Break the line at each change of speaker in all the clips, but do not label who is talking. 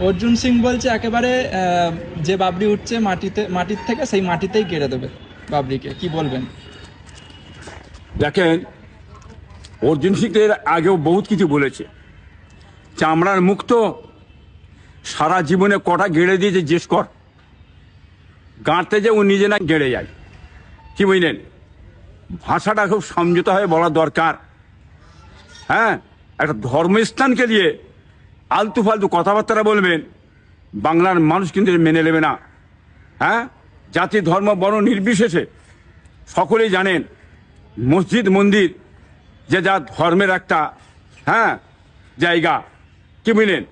অর্জুন সিং বলছে একেবারে যে বাবরি উঠছে মাটির থেকে সেই মাটিতেই কেড়ে দেবে বাবরিকে, কি বলবেন?
দেখেন, অর্জুন সিং এর আগেও বহুত কিছু বলেছে। চামড়ার মুখ তো সারা জীবনে কটা গেড়ে দিয়েছে জিজ্ঞেস কর। গাঁটতে যে ও নিজে না গেড়ে যায়, কি বুঝলেন? ভাষাটা খুব সমঝোতা হয়ে বলা দরকার। হ্যাঁ, একটা ধর্মস্থানকে দিয়ে আলতু ফালতু কথাবার্তা বলবেন, বাংলার মানুষ কিন্তু মেনে নেবে না। হ্যাঁ, জাতি ধর্ম বর্ণ নির্বিশেষে সকলেই জানেন মসজিদ মন্দির যে যা ধর্মের একটা জায়গা, কি বুঝলেন?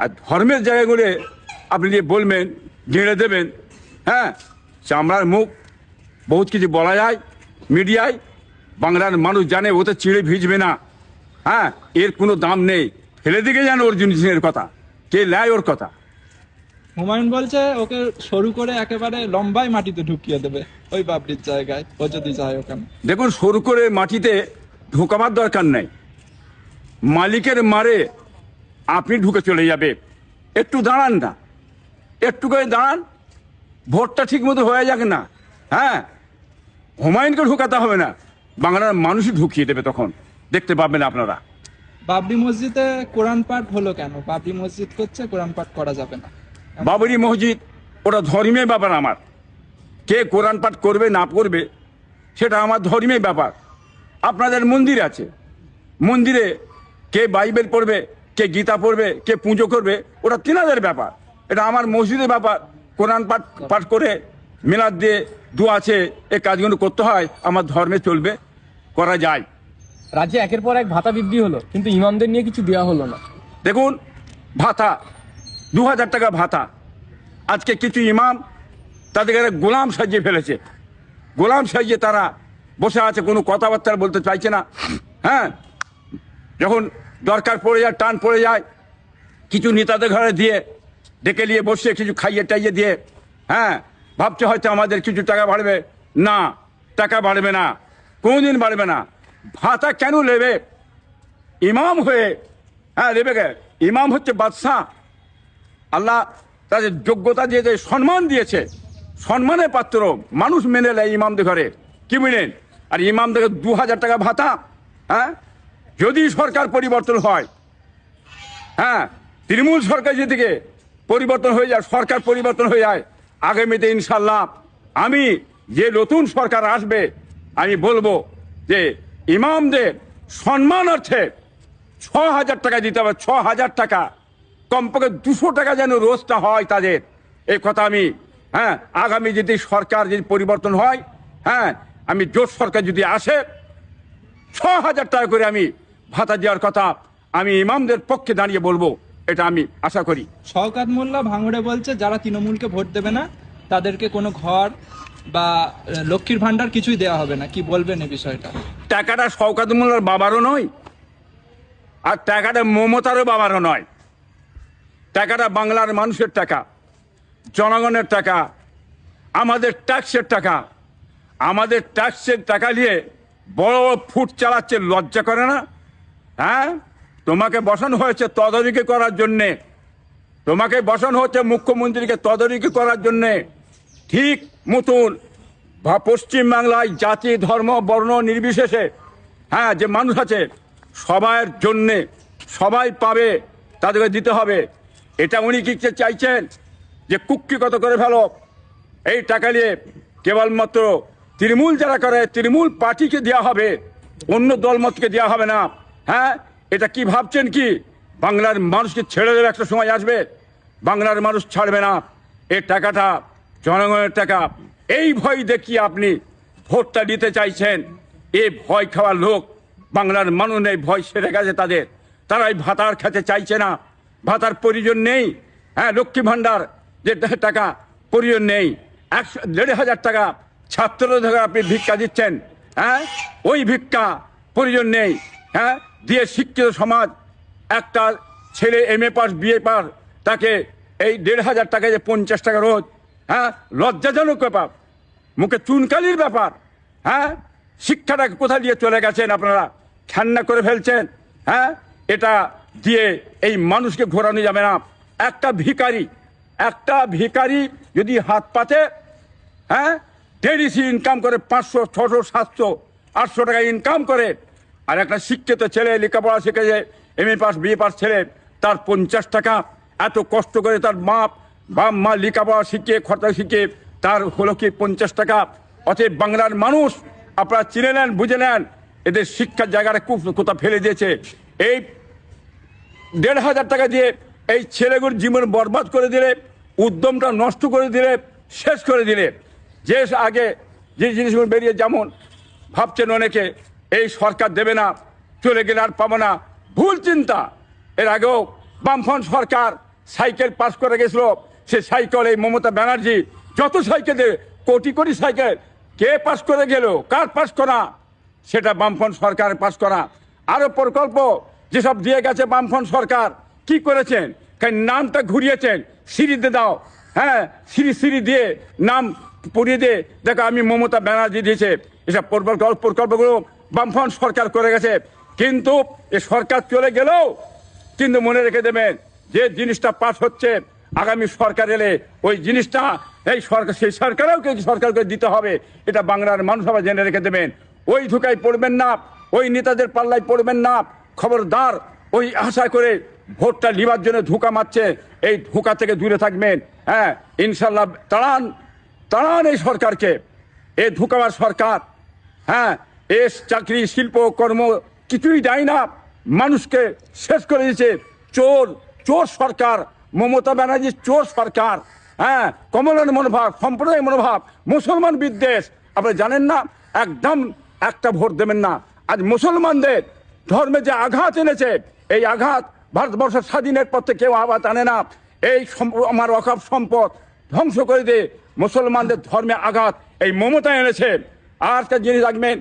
আর ধর্মের জায়গাগুলো আপনি যে বলবেন ঘিরে দেবেন, চামড়ার মুখ বহুত কিছু বলা যায় মিডিয়ায়, বাংলার মানুষ জানে ওতে চিড়ে ভিজবে না। এর কোনো দাম নেই, ফেলে দিকে জানো অর্জুন সিংয়ের কথা, কে নেয় ওর কথা?
হুমায়ুন বলছে ওকে সরু করে একেবারে লম্বায় মাটিতে ঢুকিয়ে দেবে ওই বাবরির জায়গায়, ও যদি যায় ওখানে।
দেখুন, সরু করে মাটিতে ঢোকাবার দরকার নেই, মালিকের মারে আপনি ঢুকে চলে যাবে। একটু দাঁড়ান না, একটু করে দাঁড়ান, ভোটটা ঠিক মতো হয়ে যাক না। হুমায়ুনকে ঢুকাতে হবে না, বাংলার মানুষই ঢুকিয়ে দেবে, তখন দেখতে পাবেন আপনারা।
বাবরি মসজিদে কোরআন পাঠ হলো কেন? বাবরি মসজিদ করছে, কোরআন পাঠ করা যাবে না।
বাবরি মসজিদ ওটা ধর্মীয় ব্যাপার আমার, কে কোরআন পাঠ করবে না করবে সেটা আমার ধর্মীয় ব্যাপার। আপনাদের মন্দির আছে, মন্দিরে কে বাইবেল পড়বে, কে গীতা পড়বে, কে পুজো করবে, ওটা তিনাদের ব্যাপার। এটা আমার মসজিদের ব্যাপার। কোরআন পাঠ পাঠ করে মিলাদ দিয়ে দোয়া আছে, এই কাজগুলো করতে হয়, আমার ধর্মে চলবে, করা যায়।
রাজ্যে একের পর এক ভাতা বৃদ্ধি হলো, কিন্তু ইমামদের নিয়ে কিছু দেওয়া হলো না।
দেখুন, ভাতা 2000 টাকা ভাতা, আজকে কিছু ইমাম তাদেরকে গোলাম সাজিয়ে ফেলেছে। গোলাম সাজিয়ে তারা বসে আছে, কোনো কথাবার্তা বলতে চাইছে না। যখন দরকার পড়ে যায়, টান পড়ে যায়, কিছু নেতাদের ঘরে দিয়ে ডেকে নিয়ে বসে কিছু খাইয়ে টাইয়ে দিয়ে ভাবছে হয়তো আমাদের কিছু টাকা বাড়বে। না, টাকা বাড়বে না, কোনোদিন বাড়বে না। ভাতা কেন নেবে? ইমাম হয়ে নেবে কে? ইমাম হচ্ছে বাদশাহ, আল্লাহ তাদের যোগ্যতা দিয়ে যে সম্মান দিয়েছে, সম্মানের পাত্র, মানুষ মেনে নেয় ইমামদের ঘরে, কি বুঝলেন? আর ইমামদের 2000 টাকা ভাতা। যদি সরকার পরিবর্তন হয়, তৃণমূল সরকার যেদিকে পরিবর্তন হয়ে যায়, সরকার পরিবর্তন হয়ে যায়, আগামীতে ইনশাল্লাহ আমি যে নতুন সরকার আসবে, আমি বলবো যে ইমামদের সম্মানার্থে 6000 টাকা দিতে হবে। 6000 টাকা, কমপক্ষে 200 টাকা যেন রোজটা হয় তাদের, এই কথা আমি আগামী যদি সরকার যদি পরিবর্তন হয়, আমি জোট সরকার যদি আসে, 6000 টাকা করে আমি ভাতা দেওয়ার কথা আমি ইমামদের পক্ষে দাঁড়িয়ে বলবো, এটা আমি আশা করি।
শওকত মোল্লা ভাঙড়ে বলছে যারা তৃণমূলকে ভোট দেবে না তাদেরকে কোনো ঘর বা লক্ষ্মীর ভান্ডার কিছুই দেওয়া হবে না, কি বলবেন এই বিষয়টা?
টাকাটা শওকত মোল্লার বাবারও নয়, আর টাকাটা মমতারও বাবারও নয়। টাকাটা বাংলার মানুষের টাকা, জনগণের টাকা, আমাদের ট্যাক্সের টাকা। আমাদের ট্যাক্সের টাকা নিয়ে বড় বড় ফুট চালাচ্ছে, লজ্জা করে না? তোমাকে বসানো হয়েছে তদারকি করার জন্যে, তোমাকে বসানো হচ্ছে মুখ্যমন্ত্রীকে তদারকি করার জন্যে। ঠিক মতন পশ্চিমবাংলায় জাতি ধর্ম বর্ণ নির্বিশেষে যে মানুষ আছে সবার জন্যে, সবাই পাবে, তাদেরকে দিতে হবে। এটা উনি কি চাইছেন যে কুক্ষিগত করে ফেলো এই টাকা নিয়ে? কেবলমাত্র তৃণমূল যারা করে তৃণমূল পার্টিকে দেওয়া হবে, অন্য দলমতকে দেওয়া হবে না। এটা কি ভাবছেন? কি বাংলার মানুষকে ছেড়ে দেবে? একটা সময় আসবে বাংলার মানুষ ছাড়বে না। এই টাকাটা জনগণের টাকা, এই ভয় দেখিয়ে আপনি ভোটটা দিতে চাইছেন। এই ভয় খাওয়ার লোক বাংলার মানুষ নেই, ভয় সেরে গেছে তাদের, তারা এই ভাতার খেতে চাইছে না, ভাতার প্রয়োজন নেই। লক্ষ্মী ভান্ডার যে টাকা প্রয়োজন নেই, 1,500 টাকা ছাত্রদের ধরে আপনি ভিক্ষা দিচ্ছেন, ওই ভিক্ষা প্রয়োজন নেই। দিয়ে শিক্ষিত সমাজ, একটা ছেলে MA পাস BA পাস, তাকে এই 1,500 টাকা যে 50 টাকা রোজ, লজ্জাজনক ব্যাপার, মুখে চুনকালির ব্যাপার। শিক্ষাটাকে কোথায় দিয়ে চলে গেছেন আপনারা? ঠান্ডা করে ফেলছেন। এটা দিয়ে এই মানুষকে ঘোরানো যাবে না। একটা ভিখারি যদি হাত পাতে, হ্যাঁ, ডেলিসি ইনকাম করে 500, 600, 700, 800 টাকা ইনকাম করে, আর একটা শিক্ষিত ছেলে লেখাপড়া শিখেছে, MA পাস BA পাস ছেলে, তার 50 টাকা, এত কষ্ট করে তার বাপ মা লেখাপড়া শিখিয়ে খরচা শিখিয়ে তার হলো কি 50 টাকা। অতএব বাংলার মানুষ আপনারা চিনে নেন, বুঝে নেন, এদের শিক্ষার জায়গাটা কোথা ফেলে দিয়েছে। এই 1,500 টাকা দিয়ে এই ছেলেগুলোর জীবন বরবাদ করে দিলে, উদ্যমটা নষ্ট করে দিলে, শেষ করে দিলে। যে আগে যে জিনিসগুলো বেরিয়ে, যেমন ভাবছেন অনেকে এই সরকার দেবে না, চলে গেলে আর পাবো না, ভুল চিন্তা। এর আগেও বামফ্রন্ট সরকার সাইকেল পাস করে গেছিল, সে সাইকেল এই মমতা ব্যানার্জি যত সাইকেল দেবে, কোটি কোটি সাইকেল, কে পাস করে গেল, কার পাস করা, সেটা বামফ্রন্ট সরকার পাস করা। আরো প্রকল্প যেসব দিয়ে গেছে বামফ্রন্ট সরকার, কি করেছেন, নামটা ঘুরিয়েছেন, সিঁড়িতে দাও, হ্যাঁ, সিঁড়ি দিয়ে নাম পড়িয়ে দিয়ে দেখো আমি মমতা ব্যানার্জি দিয়েছে। এসব প্রকল্পগুলো বামফ্রন্ট সরকার করে গেছে। কিন্তু এ সরকার চলে গেলেও কিন্তু মনে রেখে দেবেন, যে জিনিসটা পাস হচ্ছে, আগামী সরকার এলে ওই জিনিসটা এই সরকার, সেই সরকারকে দিতে হবে। এটা বাংলার মানুষ সবাই জেনে রেখে দেবেন। ওই ধোকায় পড়বেন না, ওই নেতাদের পাল্লায় পড়বেন না, খবরদার। ওই আশা করে ভোটটা লিবার জন্য ধোঁকা মারছে, এই ধোঁকা থেকে দূরে থাকবেন। হ্যাঁ, ইনশাল্লাহ তাড়ান এই সরকারকে, এই ধোঁকাবার সরকার। হ্যাঁ, এ চাকরি শিল্প কর্ম কিছুই দেয় না, মানুষকে শেষ করে দিয়েছে। চোর সরকার, মমতা ব্যানার্জি চোর সরকার। হ্যাঁ, কমলের মনোভাব, সম্প্রদায় মনোভাব, মুসলমান বিদ্বেষ। আপনি জানেন না, একদম একটা ভোট দেবেন না। আজ মুসলমানদের ধর্মে যে আঘাত এনেছে, এই আঘাত ভারতবর্ষের স্বাধীনের পর থেকে কেউ আঘাত আনে না। এই আমার অকাপ সম্পদ ধ্বংস করে দিয়ে মুসলমানদের ধর্মে আঘাত এই মমতা এনেছে। আর একটা জিনিস রাখবেন,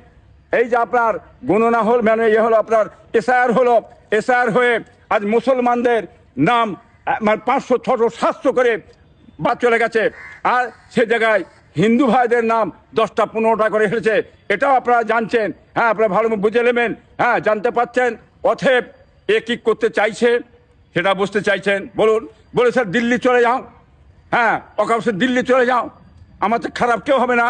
এই যে আপনার গণনা হল, মানে ইয়ে হলো, আপনার এসআইআর হলো, এসআইআর হয়ে আজ মুসলমানদের নাম 500, 600, 700 করে বাদ চলে গেছে, আর সে জায়গায় হিন্দু ভাইদের নাম 10টা 15টা করে এসেছে। এটাও আপনারা জানছেন। হ্যাঁ, আপনারা ভালো বুঝে নেবেন। হ্যাঁ, জানতে পারছেন। অতএব এ কি করতে চাইছে সেটা বুঝতে চাইছেন। বলে স্যার দিল্লি চলে যাও। হ্যাঁ, অকাশে দিল্লি চলে যাও, আমার তো খারাপ কেউ হবে না।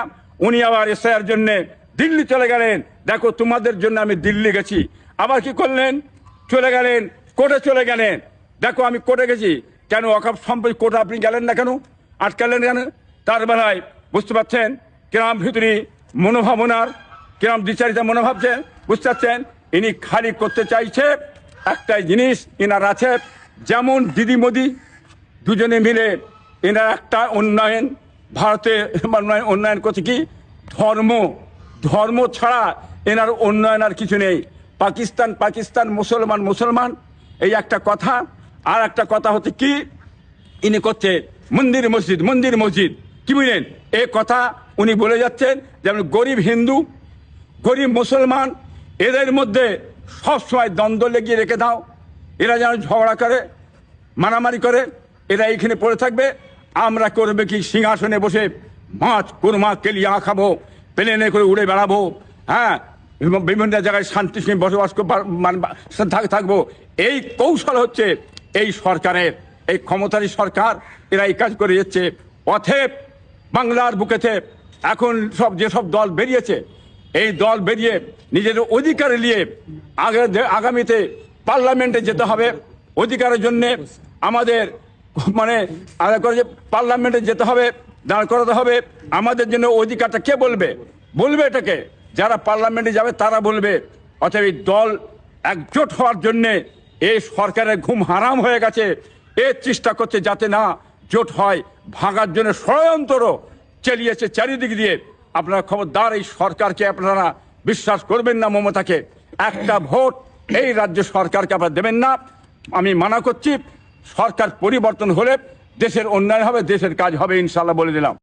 উনি আবার এসআইআর জন্যে দিল্লি চলে গেলেন। দেখো, তোমাদের জন্য আমি দিল্লি গেছি। আবার কি করলেন, চলে গেলেন কোর্টে, চলে গেলেন। দেখো, আমি কোর্টে গেছি। কেন অকাপ সম্পত্তি কোর্টে আপনি গেলেন না কেন, আটকালেন কেন? তার বেলায় বুঝতে পারছেন কিরাম ভিতরি মনোভাবনার, কিরাম দ্বিচারিতা মনোভাবছে, বুঝতে পারছেন। ইনি খালি করতে চাইছে একটাই জিনিস, ইনার আছে যেমন দিদি মোদি দুজনে মিলে এনার একটা উন্নয়ন, ভারতে উন্নয়ন করছে কি, ধর্ম ছাড়া এনার উন্নয়ন আর কিছু নেই। পাকিস্তান, মুসলমান, এই একটা কথা। আর একটা কথা হচ্ছে কি, ইনি করছে মন্দির মসজিদ, কি বুঝলেন, এই কথা উনি বলে যাচ্ছেন। যেমন গরিব হিন্দু, গরিব মুসলমান, এদের মধ্যে সবসময় দ্বন্দ্ব লেগিয়ে রেখে দাও। এরা যেন ঝগড়া করে, মারামারি করে, এরা এইখানে পড়ে থাকবে। আমরা করবে কি, সিংহাসনে বসে মাছ কুরমা কেলিয়া খাবো, প্লেনে করে উড়ে বেড়াবো। হ্যাঁ, বিভিন্ন জায়গায় শান্তি সঙ্গে বসবাস থাকবো। এই কৌশল হচ্ছে এই সরকারের, এই ক্ষমতারী সরকার, এরা এই কাজ করে যাচ্ছে। অতএব বাংলার বুকেতে এখন যেসব দল বেরিয়েছে, এই দল বেরিয়ে নিজেদের অধিকার নিয়ে আগামীতে পার্লামেন্টে যেতে হবে। অধিকারের জন্য আমাদের পার্লামেন্টে যেতে হবে, দাঁড় করাতে হবে। আমাদের জন্য অধিকারটা কে বলবে এটাকে? যারা পার্লামেন্টে যাবে তারা বলবে। অতএব এই দল একজোট হওয়ার জন্যে এই সরকারের ঘুম হারাম হয়ে গেছে। এর চেষ্টা করছে যাতে না জোট হয়, ভাগার জন্য ষড়যন্ত্র চালিয়েছে চারিদিক দিয়ে। আপনারা খবরদার, এই সরকারকে আপনারা বিশ্বাস করবেন না। মমতাকে একটা ভোট এই রাজ্য সরকারকে আপনারা দেবেন না। আমি মানা করছি, সরকার পরিবর্তন হলে দেশের উন্নয়ন হবে, দেশের কাজ হবে, ইনশাল্লাহ বলে দিলাম।